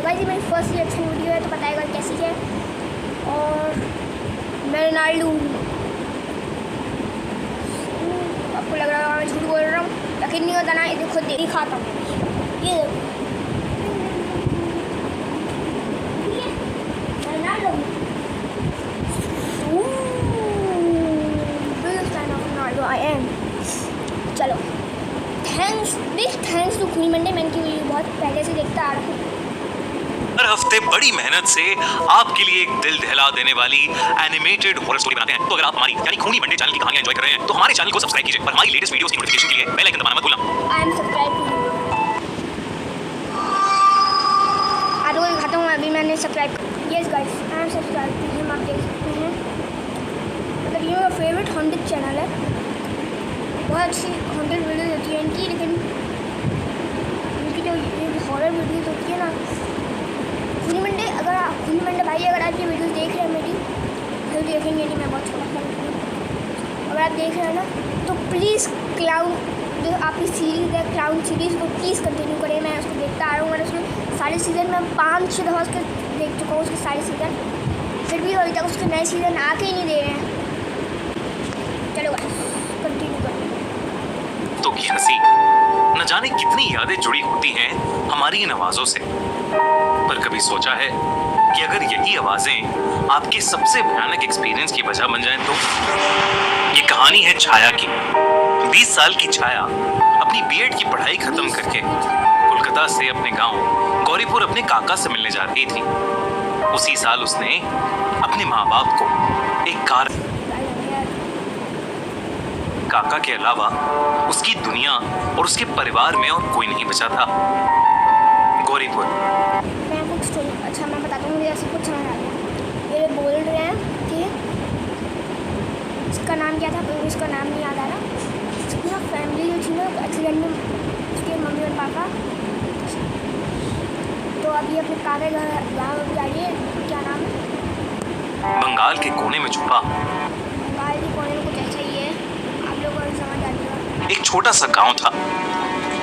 Guys ये मेरी first reaction video है, तो बताएगा कैसी है। और मैं रोनाल्डो आपको लग रहा है मैं झूठ बोल रहा हूँ, यकीन नहीं होता ना, ये खुद दिखाता हूँ। ये रोनाल्डो आई एम। चलो थैंक्स टू खुली मंडे, मैंने की वीडियो बहुत पहले से देखता आ रहा हूँ। हर हफ्ते बड़ी मेहनत से आपके लिए एक दिल दहला देने वाली एनिमेटेड हॉरर स्टोरी बनाते हैं। तो अगर आप हमारी यानी खूनी मंडे चैनल की कहानियां एंजॉय कर रहे हैं तो हमारे चैनल को सब्सक्राइब कीजिए और हमारी लेटेस्ट वीडियोस की नोटिफिकेशन के लिए बेल आइकन दबाना मत भूलना। I am subscribe to you. आपको दिखाता हूँ, अभी मैंने subscribe. Yes guys I am subscribe to him, आप देख सकते हैं। मतलब ये मेरा फेवरेट हॉन्टेड चैनल है, बहुत अच्छी हॉन्टेड वीडियोज होती है इनकी, लेकिन इनकी जो हॉरर वीडियोज होती है ना, खुली मंडे भाई अगर आप ये वीडियोस देख रहे हैं मेरी, फिर देखेंगे नहीं, मैं बहुत छोटा था, अगर आप देख रहे हैं ना तो प्लीज़ क्लाउन जो आपकी सीरीज़ है क्लाउन सीरीज़ को प्लीज़ कंटिन्यू करें। मैं उसको देखता आ रहा हूँ, मैंने उसके सारे सीज़न में 5-6 दफ़ा उसके देख चुका हूँ, उसके सारे सीज़न, फिर भी अभी तक उसके नए सीज़न आके ही नहीं दे रहे हैं। चलो कंटिन्यू करें। तो की हंसी न जाने कितनी यादें जुड़ी होती हैं हमारी इन आवाजों से, पर कभी सोचा है कि अगर यही आवाजें आपके सबसे भयानक एक्सपीरियंस की वजह बन जाएं तो? ये कहानी है छाया की। 20 साल की छाया अपनी बीएड की पढ़ाई खत्म करके कोलकाता से अपने गांव गौरीपुर अपने काका से मिलने जाती थी। उसी साल उसने अपने माँ बाप को एक कार, काका के अलावा उसकी दुनिया और उसके परिवार में और कोई नहीं बचा था। गौरीपुर मैं कुछ अच्छा मैं बताता हूँ, मुझे ऐसे कुछ समझ आ गया। ये बोल रहे हैं कि इसका नाम क्या था, तो इसका नाम नहीं याद आ रहा। उसकी ना फैमिली जो थी ना एक्सीडेंट में, उसके मम्मी और पापा, तो अभी अपने काका घर जा रही है। क्या नाम है? बंगाल के कोने में छुपा बंगाल के कोने में कुछ ऐसा ही है, आप लोगों को समझ आ जाएगा। एक छोटा सा गांव था।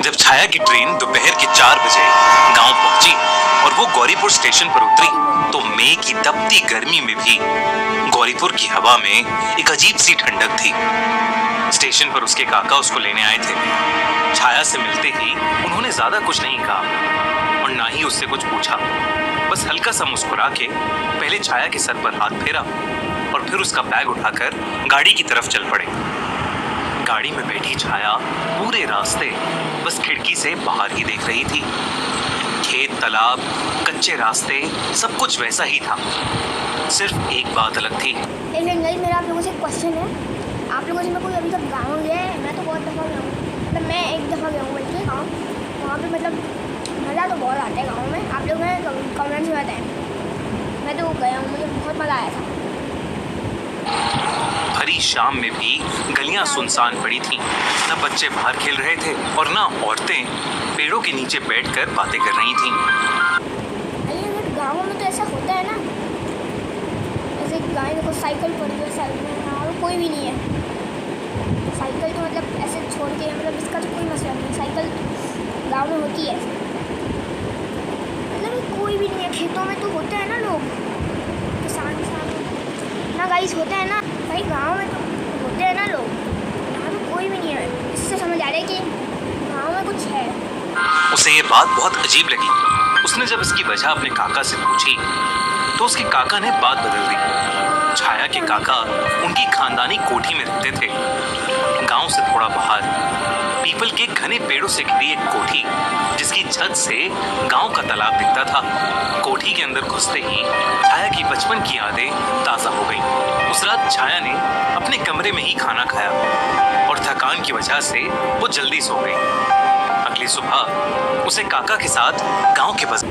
जब छाया की ट्रेन दोपहर के 4 बजे गांव पहुंची और वो गौरीपुर स्टेशन पर उतरी तो मई की तपती गर्मी में भी गौरीपुर की हवा में एक अजीब सी ठंडक थी। स्टेशन पर उसके काका उसको लेने आए थे। छाया से मिलते ही उन्होंने ज्यादा कुछ नहीं कहा और ना ही उससे कुछ पूछा, बस हल्का सा मुस्कुरा के पहले छाया के सर पर हाथ फेरा और फिर उसका बैग उठाकर गाड़ी की तरफ चल पड़े। गाड़ी में बैठी छाया पूरे रास्ते बस खिड़की से बाहर ही देख रही थी। खेत, तालाब, कच्चे रास्ते, सब कुछ वैसा ही था, सिर्फ एक बात अलग थी। लेकिन गाइस मेरा आप लोगों से क्वेश्चन है, आप लोगों से मैं कोई अभी तक गाँव गया है? मैं तो बहुत दफ़ा गया हूँ, मतलब मैं एक दफ़ा गया हूँ बल्कि गाँव। वहाँ पे मतलब मज़ा तो बहुत आता है गाँव में। आप लोग हैं कमेंट्स में बताएं। मैं तो गया हूँ, मुझे बहुत मज़ा आया था। भरी शाम में भी गलियां सुनसान पड़ी थीं। न बच्चे बाहर खेल रहे थे और न औरतें पेड़ों के नीचे बैठकर बातें कर रही थीं। गाँव में तो ऐसा होता है ना, जैसे गाय देखो साइकिल पड़ी है साइड में, वहाँ कोई भी नहीं है। साइकिल तो मतलब ऐसे छोड़ के, मतलब इसका तो कोई मसला नहीं, साइकिल गाँव में होती है, मतलब कोई भी नहीं है। खेतों में तो होते हैं ना लोग, किसान ना गाइस होते हैं ना भाई, गांव में तो होते हैं ना लोग, यहाँ तो कोई भी नहीं है। इससे समझ आ रहा है कि गांव में कुछ है। उसे ये बात बहुत अजीब लगी। उसने जब इसकी वजह अपने काका से पूछी तो उसके काका ने बात बदल दी। छाया के काका उनकी खानदानी कोठी में रहते थे। गांव से थोड़ा बाहर पीपल के घने पेड़ों से घिरी एक कोठी, जिसकी छत से गांव का तालाब दिखता था। कोठी के अंदर घुसते ही छाया की बचपन की यादें ताज़ा हो गईं। उस रात छाया ने अपने कमरे में ही खाना खाया और थकान की वजह से वो जल्दी सो गई। अगली सुबह उसे काका के साथ गांव के बस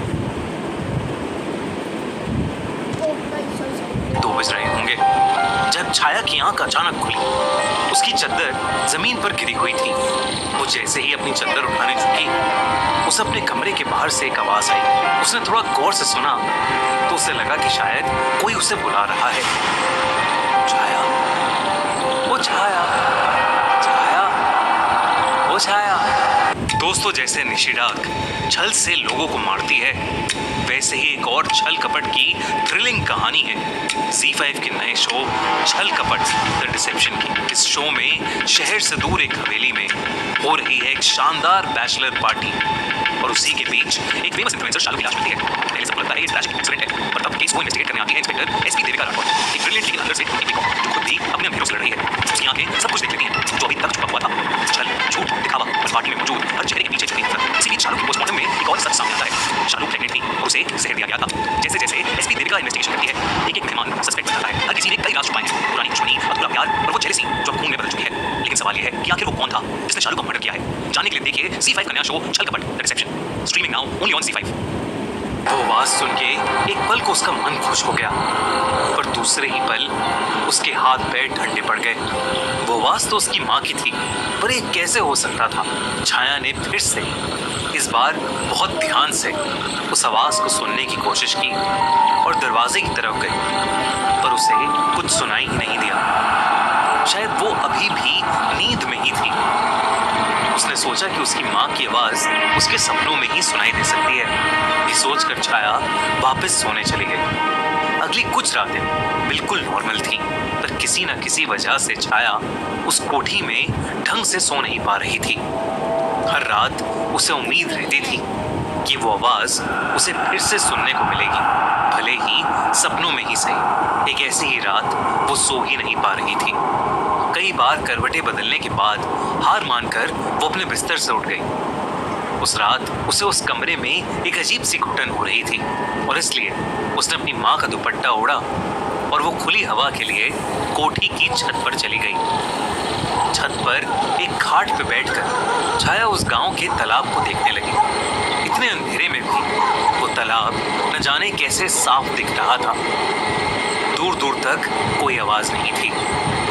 2 बज रहे होंगे जब छाया की आंख अचानक खुली। उसकी चद्दर जमीन पर गिरी हुई थी। वो जैसे ही अपनी चद्दर उठाने झुकी, उसे अपने कमरे के बाहर से एक आवाज आई। उसने थोड़ा गौर से सुना तो उसे लगा कि शायद कोई उसे बुला रहा है। छाया, वो छाया, छाया, छाया। दोस्तों, जैसे निशिडाग छल से लोगों को मारती है, ऐसे ही एक और छल कपट की थ्रिलिंग कहानी है Z5 के नए show Chhal Kapat the dissipation की। इस शो में शहर से दूर एक हवेली में हो रही है एक शानदार बैचलर पार्टी और उसी के बीच एक फेमस इन्फ्लुएंसर शालू की लाश मिलती है। पहले सबको लगता है ये ट्रैजिक इंसिडेंट है, पर तब केस को इन्वेस्टिगेट करने आती है इंस्पेक्टर एसपी देविका राठौर, एक ब्रिलियंट लेकिन अंदर से टूटी हुई कॉप, जो खुद भी अपने अंधेरों से लड़ रही है। उसकी आंखें सब कुछ देख लेती हैं जो अभी तक छुपा हुआ था, छल, झूठ, दिखावा और पार्टी में मौजूद हर चेहरे के पीछे छुपी नफरत। इसी बीच शालू की पोस्टमार्टम में एक और सच सामने आता है। शालू प्रेग्नेंट थी और उसे जहर दिया गया था। जैसे जैसे एसपी देविका इन्वेस्टिगेशन करती है, एक एक मेहमान सस्पेक्ट बनता है। हर किसी ने कई राज छुपाए हैं, पुरानी दुश्मनी, अधूरा प्यार और वो जेलसी जो अब खून में बदल चुकी है। लेकिन सवाल यह है कि आखिर वो कौन था जिसने शालू को मर्डर किया है। जानने के लिए देखिए Z5 का नया show Chhal Kapat the deception, streaming now only on Z5। वो आवाज सुन के एक पल को उसका मन खुश हो गया, पर दूसरे ही पल उसके हाथ पैर ठंडे पड़ गए। वो आवाज तो उसकी माँ की थी, पर ये कैसे हो सकता था। छाया ने फिर से इस बार बहुत ध्यान से उस आवाज को सुनने की कोशिश की और दरवाजे की तरफ गई, पर उसे कुछ सुनाई ही नहीं दिया। शायद वो अभी भी नींद में ही थी। उसने सोचा कि उसकी माँ की आवाज उसके सपनों में ही सुनाई दे सकती है। ये सोचकर छाया वापस सोने चली गई। अगली कुछ रातें बिल्कुल नॉर्मल थी, पर किसी न किसी वजह से छाया उस कोठी में ढंग से सो नहीं पा रही थी। हर रात उसे उम्मीद रहती थी कि वो आवाज उसे फिर से सुनने को मिलेगी, भले ही सपनों में ही सही। एक ऐसी ही रात वो सो ही नहीं पा रही थी। कई बार करवटें बदलने के बाद हार मानकर वो अपने बिस्तर से उठ गई। उस रात उसे उस कमरे में एक अजीब सी घुटन हो रही थी और इसलिए उसने अपनी माँ का दुपट्टा ओढ़ा और वो खुली हवा के लिए कोठी की छत पर चली गई। छत पर एक खाट पे बैठकर छाया उस गांव के तालाब को देखने लगी। इतने अंधेरे में भी वो तालाब न जाने कैसे साफ दिख रहा था। दूर दूर तक कोई आवाज नहीं थी,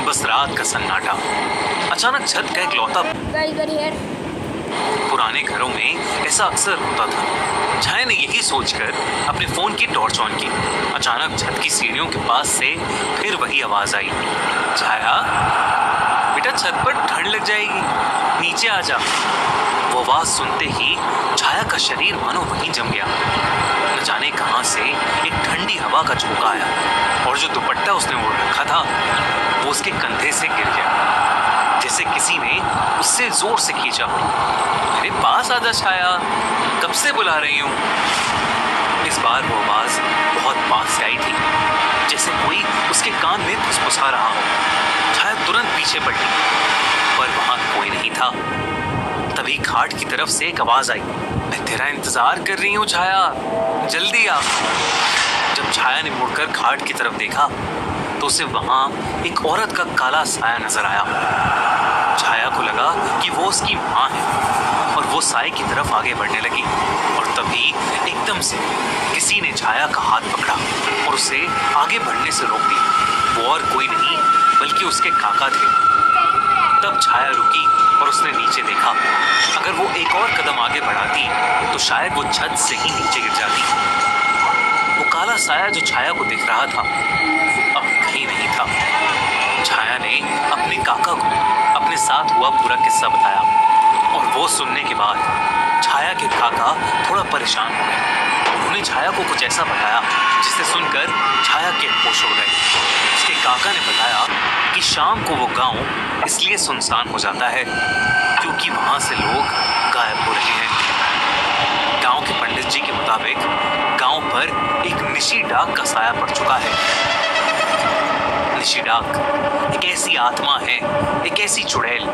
बस रात का सन्नाटा। अचानक छत का एक लौता पुराने घरों में ऐसा अक्सर होता था। छाया ने यही सोचकर अपने फोन की टॉर्च ऑन की। अचानक छत की सीढ़ियों के पास से फिर वही आवाज आई, छाया बेटा छत पर ठंड लग जाएगी, नीचे आ जा। वो आवाज सुनते ही छाया का शरीर मानो वहीं जम गया। न जाने कहां से एक ठंडी हवा का झोंका आया और जो दुपट्टा उसने ओढ़ रखा था वो उसके कंधे से गिर गया, जैसे किसी ने उससे जोर से खींचा। मेरे पास आजा छाया, कब से बुला रही हूँ। इस बार वो आवाज बहुत पास से आई थी, जैसे कोई उसके कान में फुसफुसा रहा हो। छाया तुरंत पीछे पलटी, पर वहां कोई नहीं था। तभी खाट की तरफ से एक आवाज आई, मैं तेरा इंतजार कर रही हूँ छाया, जल्दी आ। जब छाया ने मुड़कर खाट की तरफ देखा तो उसे वहां एक औरत का काला साया नजर आया। छाया को लगा कि वो उसकी माँ है और वो साए की तरफ आगे बढ़ने लगी और तभी एकदम से किसी ने छाया का हाथ पकड़ा और उसे आगे बढ़ने से रोक दिया। वो और कोई नहीं बल्कि उसके काका थे। तब छाया रुकी और उसने नीचे देखा। अगर वो एक और कदम आगे बढ़ाती तो शायद वो छत से ही नीचे गिर जाती। वो काला साया जो छाया को दिख रहा था अब कहीं नहीं था। छाया ने अपने काका को अपने साथ हुआ पूरा किस्सा बताया और वो सुनने के बाद छाया के काका थोड़ा परेशान हो गए। उन्होंने छाया को कुछ ऐसा बताया जिसे सुनकर छाया के होश उड़ गए। उसके काका ने बताया कि शाम को वो गांव इसलिए सुनसान हो जाता है क्योंकि वहां से लोग गायब हो रहे हैं। गांव के पंडित जी के मुताबिक गांव पर एक निशी डाक का साया पड़ चुका है। निशी डाक एक ऐसी आत्मा है, एक ऐसी चुड़ैल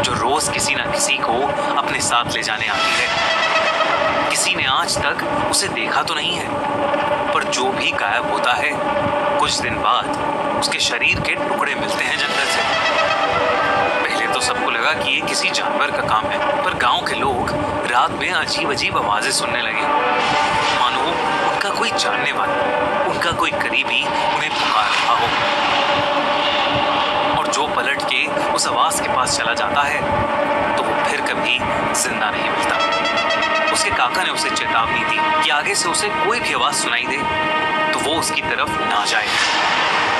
जो रोज किसी न किसी को अपने साथ ले जाने आती है। किसी ने आज तक उसे देखा तो नहीं है, पर जो भी गायब होता है कुछ दिन बाद उसके शरीर के टुकड़े मिलते हैं जंगल से। पहले तो सबको लगा कि ये किसी जानवर का काम है, पर गांव के लोग रात में अजीब अजीब आवाजें सुनने लगे, मानो उनका कोई जानने वाला, उनका कोई करीबी उन्हें पुकार रहा हो। और जो पलट के उस आवाज के पास चला जाता है तो वो फिर कभी जिंदा नहीं मिलता। उसके काका ने उसे चेतावनी दी कि आगे से उसे कोई भी आवाज सुनाई दे तो वो उसकी तरफ ना जाए,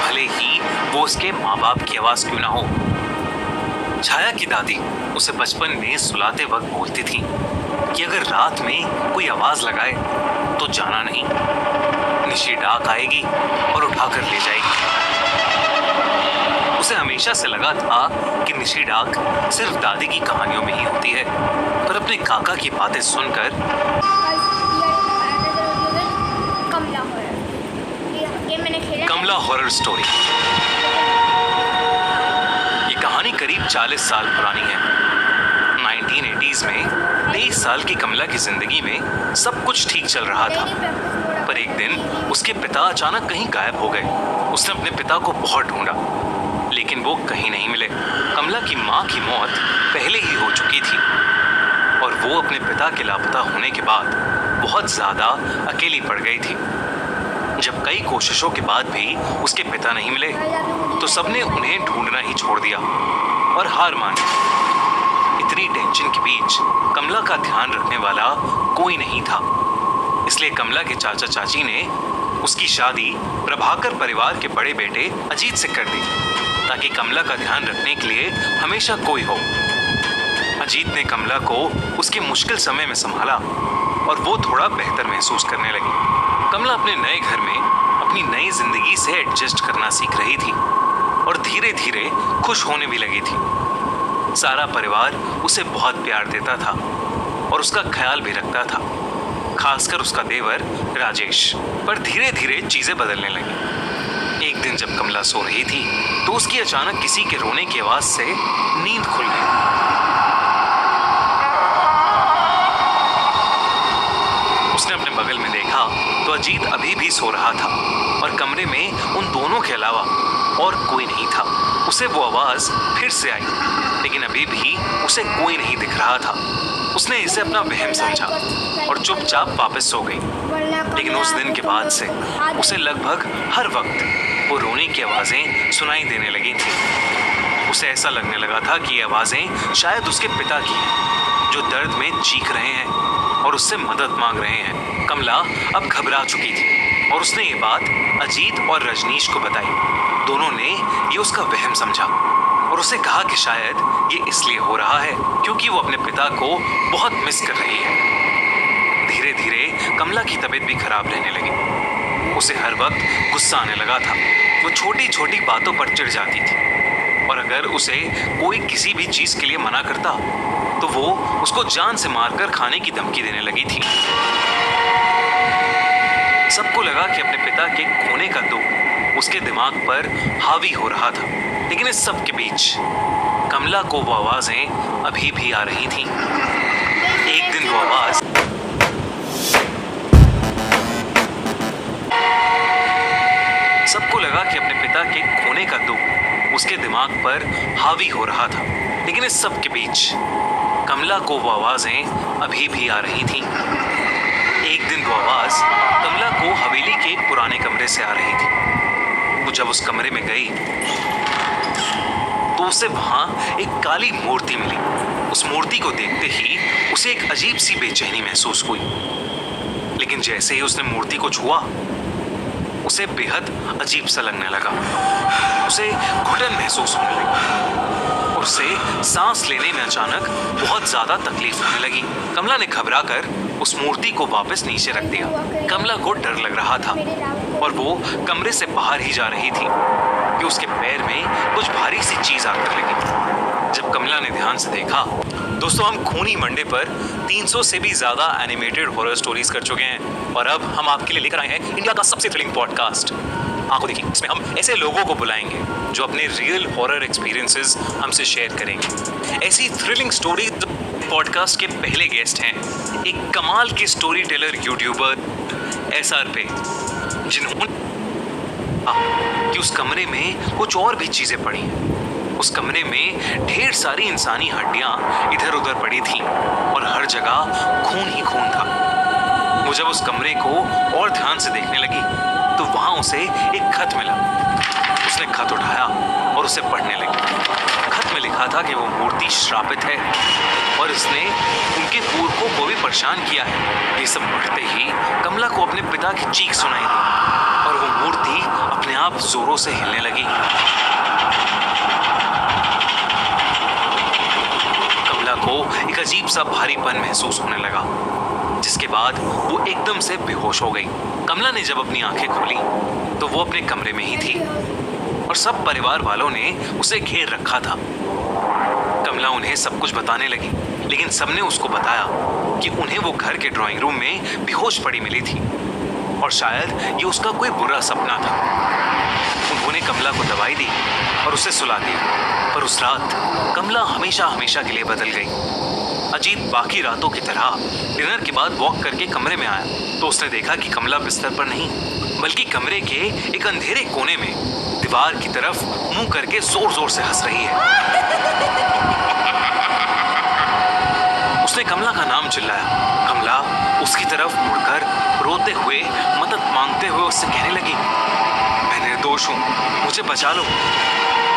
भले ही वो उसके माँ बाप की आवाज क्यों ना हो। छाया की दादी उसे बचपन में सुलाते वक्त बोलती थी कि अगर रात में कोई आवाज लगाए तो जाना नहीं, निशी डाक आएगी और उठाकर ले जाएगी। उसे हमेशा से लगा था कि निशी डाक सिर्फ दादी की कहानियों में ही होती है, पर अपने काका की बातें सुनकर कमला हॉरर स्टोरी। ये कहानी करीब 40 साल पुरानी है। 1980s में 23 साल की कमला की जिंदगी में सब कुछ ठीक चल रहा था, पर एक दिन उसके पिता अचानक कहीं गायब हो गए। उसने अपने पिता को बहुत ढूंढा, लेकिन वो कहीं नहीं मिले। कमला की माँ की मौत पहले ही हो चुकी थी और वो अपने पिता के लापता होने के बाद बहुत ज्यादा अकेली पड़ गई थी। जब कई कोशिशों के बाद भी उसके पिता नहीं मिले तो सबने उन्हें ढूंढना ही छोड़ दिया और हार मानी। इतनी टेंशन के बीच कमला का ध्यान रखने वाला कोई नहीं था, इसलिए कमला के चाचा चाची ने उसकी शादी प्रभाकर परिवार के बड़े बेटे अजीत से कर दी, ताकि कमला का ध्यान रखने के लिए हमेशा कोई हो। अजीत ने कमला को उसके मुश्किल समय में संभाला और वो थोड़ा बेहतर महसूस करने लगी। कमला अपने नए घर में अपनी नई जिंदगी से एडजस्ट करना सीख रही थी और धीरे धीरे खुश होने भी लगी थी। सारा परिवार उसे बहुत प्यार देता था और उसका ख्याल भी रखता था, खासकर उसका देवर राजेश। पर धीरे धीरे चीजें बदलने लगी। एक दिन जब कमला सो रही थी तो उसकी अचानक किसी के रोने की आवाज से नींद खुल गई। उसने अपने बगल में देखा तो अजीत अभी भी सो रहा था और कमरे में उन दोनों के अलावा और कोई नहीं था। उसे वो आवाज फिर से आई, लेकिन अभी भी उसे कोई नहीं दिख रहा था। उसने इसे अपना वहम समझा और चुपचाप वापस सो गई। लेकिन उस दिन के बाद से उसे लगभग हर वक्त वो रोने की आवाजें सुनाई देने लगी थी। उसे ऐसा लगने लगा था कि ये आवाजें शायद उसके पिता की हैं, जो दर्द में चीख रहे हैं और उससे मदद मांग रहे हैं। कमला अब घबरा चुकी थी और उसने ये बात अजीत और रजनीश को बताई। दोनों ने ये उसका वहम समझा और उसे कहा कि शायद ये इसलिए हो रहा है क्योंकि वो अपने पिता को बहुत मिस कर रही है। धीरे धीरे कमला की तबीयत भी खराब रहने लगी। उसे हर वक्त गुस्सा आने लगा था। वो छोटी छोटी बातों पर चिढ़ जाती थी और अगर उसे कोई किसी भी चीज के लिए मना करता तो वो उसको जान से मारकर खाने की धमकी देने लगी थी। सबको लगा कि अपने पिता के खोने का दुख उसके दिमाग पर हावी हो रहा था, लेकिन इस सब के बीच कमला को वो आवाजें अभी भी आ रही थीं। एक दिन वो आवाज सबको लगा कि अपने पिता के खोने का दुख उसके दिमाग पर हावी हो रहा था, लेकिन इस सब के बीच कमला को वो आवाजें अभी भी आ रही थीं। एक दिन वो आवाज कमला को हवेली के एक पुराने कमरे से आ रही थी। वो जब उस कमरे में गई तो उसे वहां एक काली मूर्ति मिली। उस मूर्ति को देखते ही उसे एक अजीब सी बेचैनी महसूस हुई, लेकिन जैसे ही उसने मूर्ति को छुआ उसे बेहद अजीब सा लगने लगा। उसे घुटन महसूस होने लगी। उसे सांस लेने में अचानक बहुत ज्यादा तकलीफ होने लगी। कमला ने घबराकर उस मूर्ति को वापस नीचे रख दिया। कमला को डर लग रहा था और वो कमरे से बाहर ही जा रही थी कि उसके पैर में कुछ भारी सी चीज आकर लगी। जब कमला ने ध्यान से देखा, दोस्तों हम खूनी मंडे पर 300 से भी ज्यादा एनिमेटेड हॉरर स्टोरीज कर चुके हैं और अब हम आपके लिए लेकर आए हैं इंडिया का सबसे थ्रिलिंग पॉडकास्ट। आपको देखिए, इसमें हम ऐसे लोगों को बुलाएंगे जो अपने रियल हॉरर एक्सपीरियंसेस हमसे शेयर करेंगे। ऐसी थ्रिलिंग स्टोरी पॉडकास्ट के पहले गेस्ट हैं एक कमाल के स्टोरी टेलर यूट्यूबर SR पे, जिन्होंने कि उस कमरे में कुछ और भी चीजें पड़ी हैं। उस कमरे में ढेर सारी इंसानी हड्डियां इधर उधर पड़ी थीं और हर जगह खून ही खून था। वो जब उस कमरे को और ध्यान से देखने लगी तो वहां उसे एक खत मिला। उसने खत उठाया और उसे पढ़ने लगी। खत में लिखा था कि वो मूर्ति श्रापित है और इसने उनके पूर्वों को भी परेशान किया है। ये सब पढ़ते ही कमला को अपने पिता की चीख सुनाई दी और वो मूर्ति अपने आप जोरों से हिलने लगी। अजीब सा भारीपन महसूस होने लगा, जिसके बाद वो एकदम से बेहोश हो गई। कमला ने जब अपनी आंखें खोली तो वो अपने कमरे में ही थी और सब परिवार वालों ने उसे घेर रखा था। कमला उन्हें सब कुछ बताने लगी, लेकिन सबने उसको बताया कि उन्हें वो घर के ड्राइंग रूम में बेहोश पड़ी मिली थी और शायद ये उसका कोई बुरा सपना था। उन्होंने कमला को दवाई दी और उसे सुला दिया, पर उस रात कमला हमेशा हमेशा के लिए बदल गई। अजीत बाकी रातों की तरह डिनर के बाद वॉक करके कमरे में आया तो उसने देखा कि कमला बिस्तर पर नहीं, बल्कि कमरे के एक अंधेरे कोने में दीवार की तरफ मुंह करके जोर जोर से हंस रही है। उसने कमला का नाम चिल्लाया। कमला उसकी तरफ मुड़कर रोते हुए मदद मांगते हुए उससे कहने लगी, मैं निर्दोष हूं, मुझे बचा लो।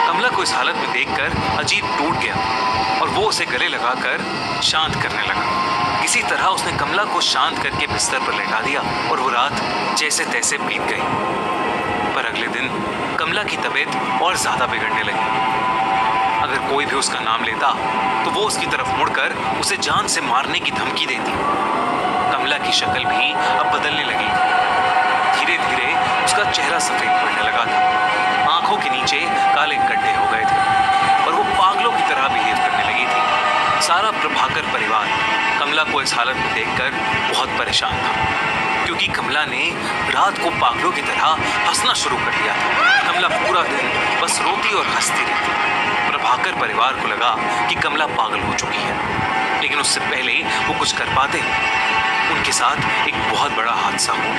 कमला को इस हालत में देखकर अजीत टूट गया और वो उसे गले लगाकर शांत करने लगा। किसी तरह उसने कमला को शांत करके बिस्तर पर लेटा दिया और वो रात जैसे तैसे बीत गई। पर अगले दिन कमला की तबीयत और ज्यादा बिगड़ने लगी। अगर कोई भी उसका नाम लेता तो वो उसकी तरफ मुड़कर उसे जान से मारने की धमकी देती। कमला की शक्ल भी अब बदलने लगी। धीरे धीरे उसका चेहरा सफेद पड़ने लगा था, आंखों के नीचे काले गड्ढे हो गए थे और वो पागलों की तरह बिहेव करने लगी थी। सारा प्रभाकर परिवार कमला को इस हालत में देखकर बहुत परेशान था, क्योंकि कमला ने रात को पागलों की तरह हंसना शुरू कर दिया था। कमला पूरा दिन बस रोती और हंसती रहती। प्रभाकर परिवार को लगा कि कमला पागल हो चुकी है, लेकिन उससे पहले वो कुछ कर पाते उनके साथ एक बहुत बड़ा हादसा हुआ।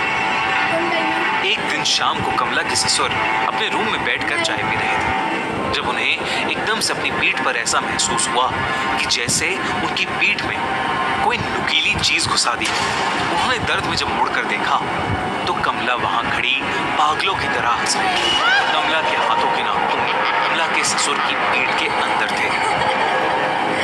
एक दिन शाम को कमला के ससुर अपने रूम में बैठकर चाय पी रहे थे, जब उन्हें एकदम से अपनी पीठ पर ऐसा महसूस हुआ कि जैसे उनकी पीठ में कोई नुकीली चीज घुसा दी। उन्होंने दर्द में जब मुड़कर देखा तो कमला वहां खड़ी पागलों की तरह हंस रही थी। कमला के हाथों के नाखून कमला के ससुर की पीठ के अंदर थे।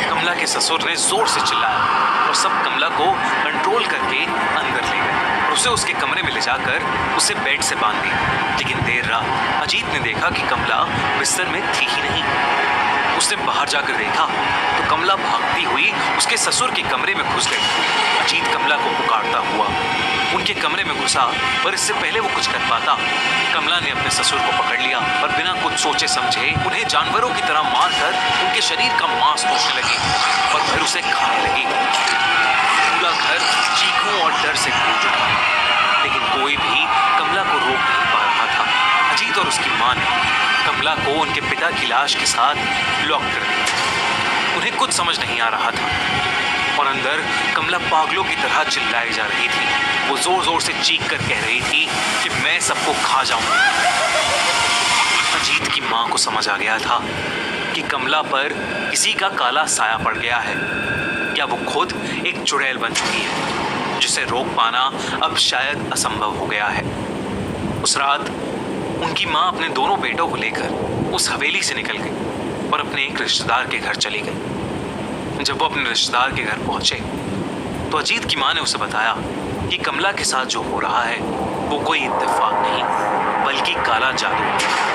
कमला के ससुर ने जोर से चिल्लाया और सब कमला को कंट्रोल करके अंदर ले गए। उसे उसके कमरे में ले जाकर उसे बेड से बांध दिया। लेकिन देर रात अजीत ने देखा कि कमला बिस्तर में थी ही नहीं। उसने बाहर जाकर देखा तो कमला भागती हुई उसके ससुर के कमरे में घुस गई। अजीत कमला को पुकारता हुआ उनके कमरे में घुसा, पर इससे पहले वो कुछ कर पाता, कमला ने अपने ससुर को पकड़ लिया और बिना कुछ सोचे समझे उन्हें जानवरों की तरह मारकर उनके शरीर का मांस नोचने लगी और फिर उसे खाने लगी। पूरा घर चीखों और डर से गूंज उठा, लेकिन कोई भी कमला को रोक नहीं पा रहा था। अजीत और उसकी मां ने कमला को उनके पिता की लाश के साथ लॉक कर दिया। उन्हें कुछ समझ नहीं आ रहा था और अंदर कमला पागलों की तरह चिल्लाई जा रही थी। वो जोर जोर से चीख कर कह रही थी कि मैं सबको खा जाऊंगा। अजीत की मां को समझ आ गया था कि कमला पर किसी का काला साया पड़ गया है, या वो खुद एक चुड़ैल बन चुकी है, जिसे रोक पाना अब शायद असंभव हो गया है। उस रात उनकी मां अपने दोनों बेटों को लेकर उस हवेली से निकल गई और अपने एक रिश्तेदार के घर चली गई। जब वो अपने रिश्तेदार के घर पहुंचे तो अजीत की मां ने उसे बताया कि कमला के साथ जो हो रहा है वो कोई इत्तेफाक नहीं, बल्कि काला जादू,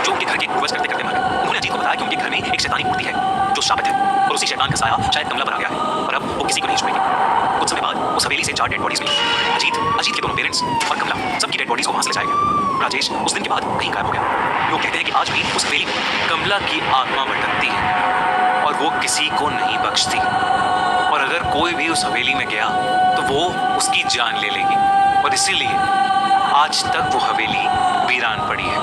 जो उनके घर की पूर्वज करते करते मारे। उन्होंने अजीत को बताया कि उनके घर में एक शैतानी मूर्ति है जो शापित है और उसी शैतान का साया शायद कमला पर आ गया है और अब वो किसी को नहीं छुएगी। कुछ समय बाद उस हवेली से 4 डेड बॉडीज मिली। अजीत के दोनों पेरेंट्स और कमला सबकी डेड बॉडीज को वहां से ले जाया गया। राजेश उस दिन के बाद कहीं गायब हो गया। लोग कहते हैं कि आज भी उस हवेली में कमला की आत्मा भटकती है और वो किसी को नहीं बख्शती, और अगर कोई भी उस हवेली में गया तो वो उसकी जान ले लेगी, और इसीलिए आज तक वो हवेली वीरान पड़ी है।